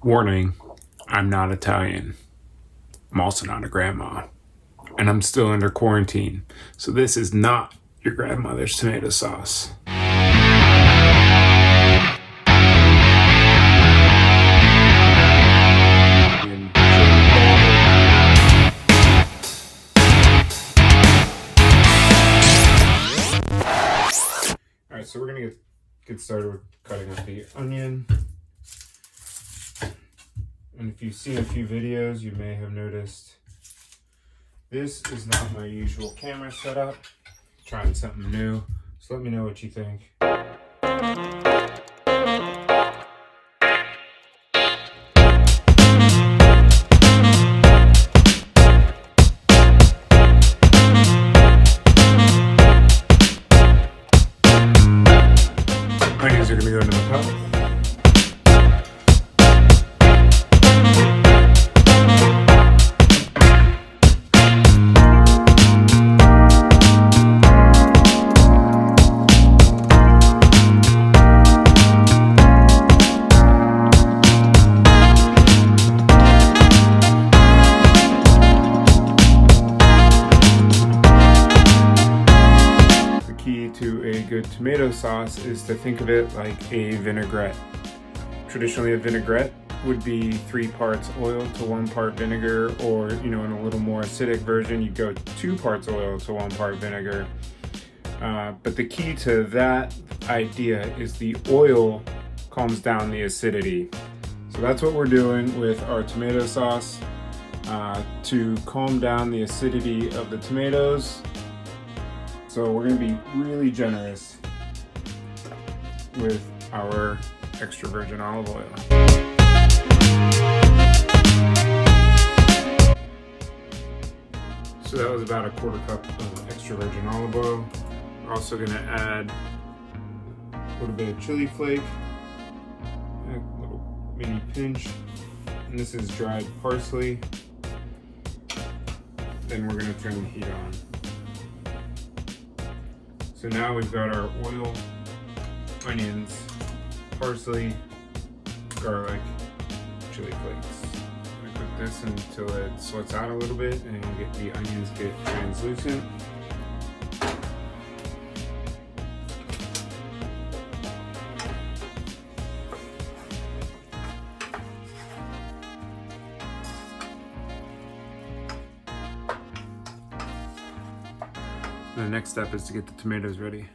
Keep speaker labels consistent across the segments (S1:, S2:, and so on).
S1: Warning, I'm not Italian. I'm also not a grandma. And I'm still under quarantine. So this is not your grandmother's tomato sauce. Alright, so we're gonna get started with cutting up the onion. And if you've seen a few videos, you may have noticed this is not my usual camera setup. Trying something new. So let me know what you think. Onions are gonna go into the pot. To a good tomato sauce is to think of it like a vinaigrette. Traditionally, a vinaigrette would be 3 parts oil to 1 part vinegar, or in a little more acidic version, you go 2 parts oil to 1 part vinegar. But the key to that idea is the oil calms down the acidity. So that's what we're doing with our tomato sauce to calm down the acidity of the tomatoes. So we're going to be really generous with our extra virgin olive oil. So that was about a 1/4 cup of extra virgin olive oil. We're also going to add a little bit of chili flake, a little mini pinch, and this is dried parsley. Then we're going to turn the heat on. So now we've got our oil, onions, parsley, garlic, chili flakes. I'm gonna cook this until it sweats out a little bit and get the onions get translucent. The next step is to get the tomatoes ready.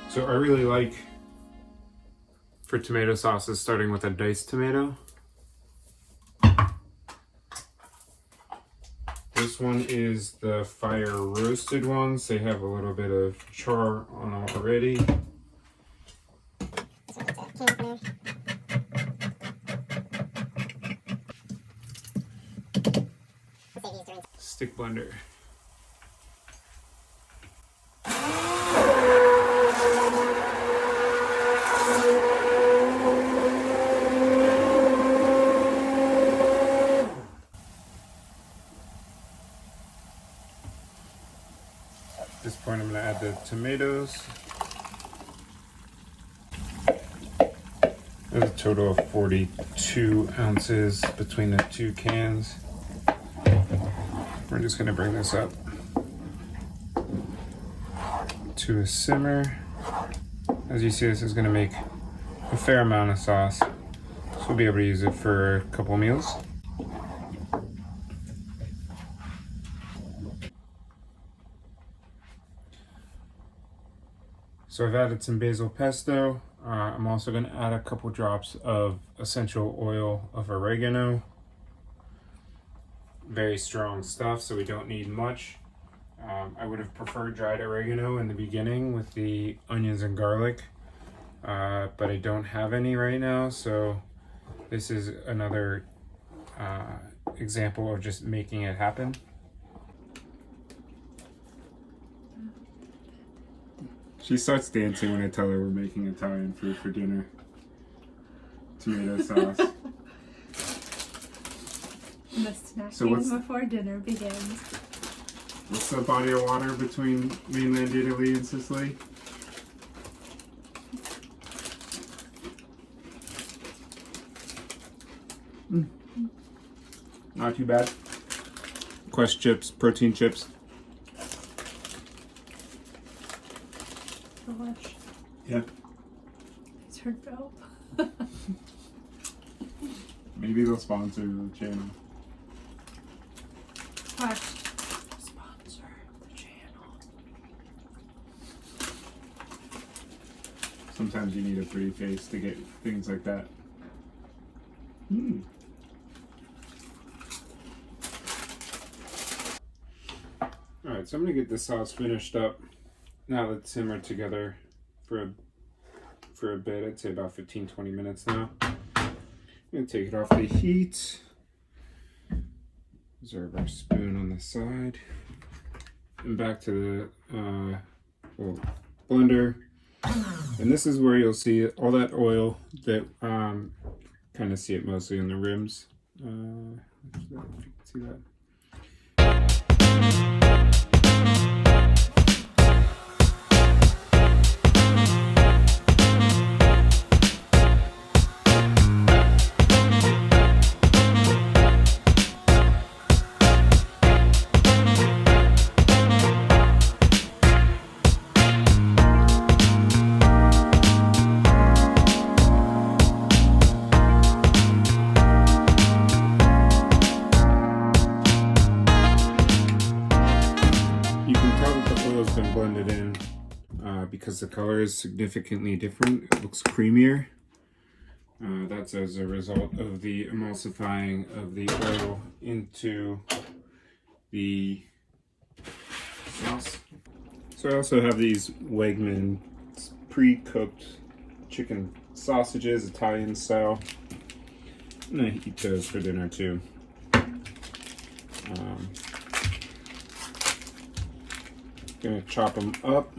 S1: So I really like, for tomato sauces, starting with a diced tomato. This one is the fire roasted ones. They have a little bit of char on them already. Stick blender. At this point, I'm going to add the tomatoes. There's a total of 42 ounces between the 2 cans. We're just going to bring this up to a simmer. As you see, this is going to make a fair amount of sauce, so we'll be able to use it for a couple meals. So I've added some basil pesto. I'm also going to add a couple drops of essential oil of oregano. Very strong stuff, so we don't need much. I would have preferred dried oregano in the beginning with the onions and garlic, but I don't have any right now, so this is another example of just making it happen. She starts dancing when I tell her we're making Italian food for dinner. Tomato sauce.
S2: The snacking before dinner begins.
S1: What's the body of water between mainland Italy and Sicily? Not too bad. Quest chips, protein chips.
S2: Delish.
S1: Yeah.
S2: These are dope.
S1: Maybe they'll sponsor the channel.
S2: What? Sponsor the channel.
S1: Sometimes you need a pretty face to get things like that. Alright, so I'm going to get this sauce finished up. Now let's simmer together for a bit. I'd say about 15-20 minutes now. I'm going to take it off the heat. Reserve our spoon on the side. And back to the blender. And this is where you'll see all that oil that kind of see it mostly in the rims. If you can see that. Been blended in because the color is significantly different. It looks creamier. That's as a result of the emulsifying of the oil into the sauce. So I also have these Wegman pre-cooked chicken sausages, Italian style. I'm gonna eat those for dinner too. Gonna chop them up,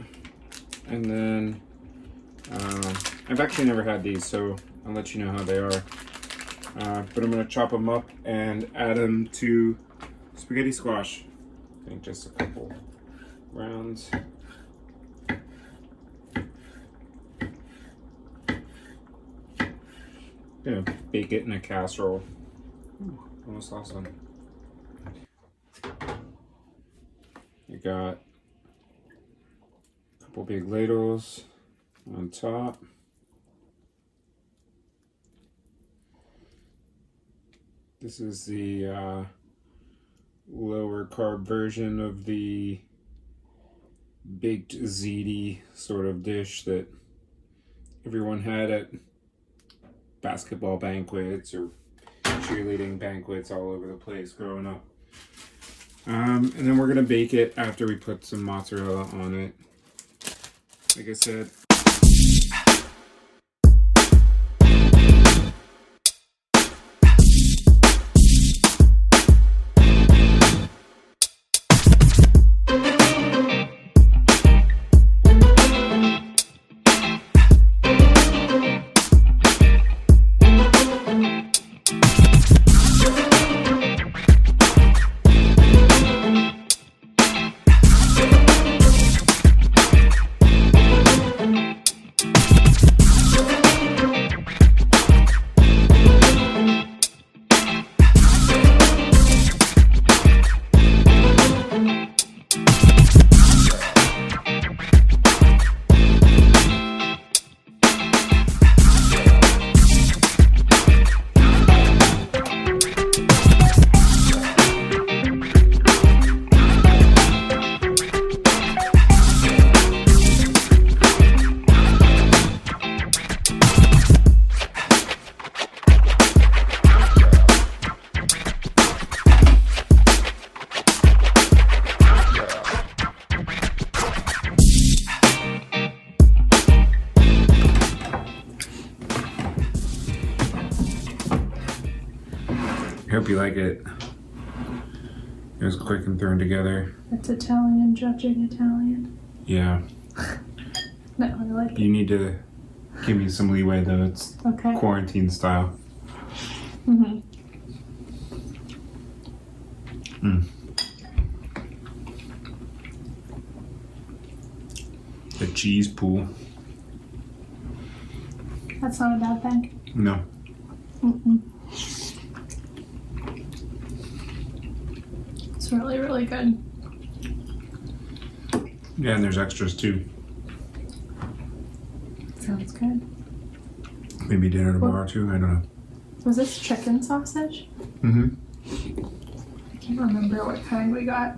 S1: and then I've actually never had these, so I'll let you know how they are. But I'm gonna chop them up and add them to spaghetti squash. I think just a couple rounds. Gonna bake it in a casserole. Ooh, almost lost one. I got couple big ladles on top. This is the lower carb version of the baked ziti sort of dish that everyone had at basketball banquets or cheerleading banquets all over the place growing up. And then we're gonna bake it after we put some mozzarella on it. Like I said, I hope you like it. It was quick and thrown together.
S2: It's Italian judging Italian.
S1: Yeah.
S2: No, I like it.
S1: You need to give me some leeway though. It's
S2: Okay.
S1: quarantine style.
S2: Mm-hmm.
S1: The cheese pool.
S2: That's not a bad thing.
S1: No.
S2: Mm-mm. It's really, really good.
S1: Yeah, and there's extras too.
S2: Sounds good.
S1: Maybe dinner tomorrow too. I don't know.
S2: Was this chicken sausage?
S1: Mm-hmm.
S2: I can't remember what kind we got.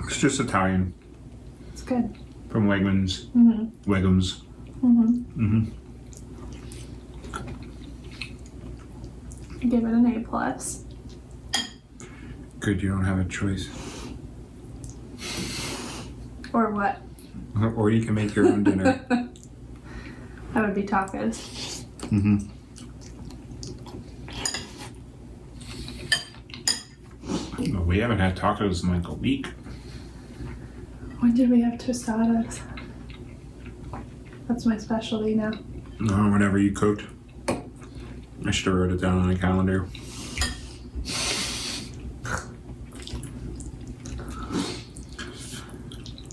S1: It's just Italian
S2: It's good.
S1: from Wegmans.
S2: Mm-hmm.
S1: Wegmans.
S2: Mm-hmm.
S1: Mm-hmm.
S2: Give it an A+.
S1: Good, you don't have a choice.
S2: Or what?
S1: Or you can make your own dinner.
S2: That would be tacos.
S1: Mm-hmm. Well, we haven't had tacos in like a week.
S2: When did we have tostadas? That's my specialty now.
S1: No, whenever you cooked. I should have wrote it down on a calendar.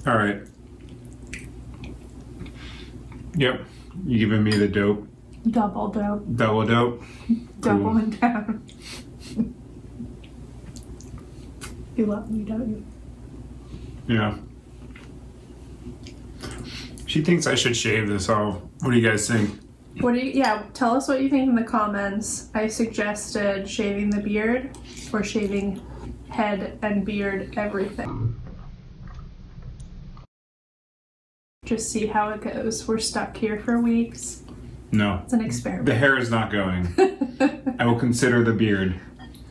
S1: All right. Yep. You giving me the dope?
S2: Double dope.
S1: Double dope?
S2: Doubling down. You love me, don't you?
S1: Yeah. She thinks I should shave this off. What do you guys think?
S2: Tell us what you think in the comments. I suggested shaving the beard or shaving head and beard, everything. Just see how it goes. We're stuck here for weeks.
S1: No.
S2: It's an experiment.
S1: The hair is not going. I will consider the beard.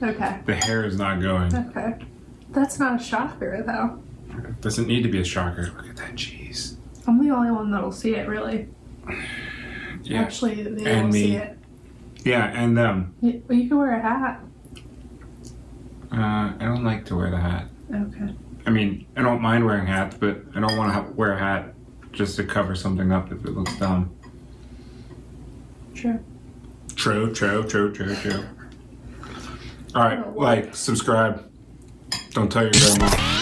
S2: Okay.
S1: The hair is not going.
S2: Okay. That's not a shocker, though.
S1: It doesn't need to be a shocker. Look at that cheese.
S2: I'm the only one that'll see it, really.
S1: Yeah.
S2: Actually, they
S1: And
S2: will
S1: me.
S2: see it.
S1: Yeah, and them.
S2: You can wear a hat.
S1: I don't like to wear the hat.
S2: Okay.
S1: I mean, I don't mind wearing hats, but I don't want to wear a hat just to cover something up if it looks dumb.
S2: True.
S1: True. All right, like, subscribe. Don't tell your grandma.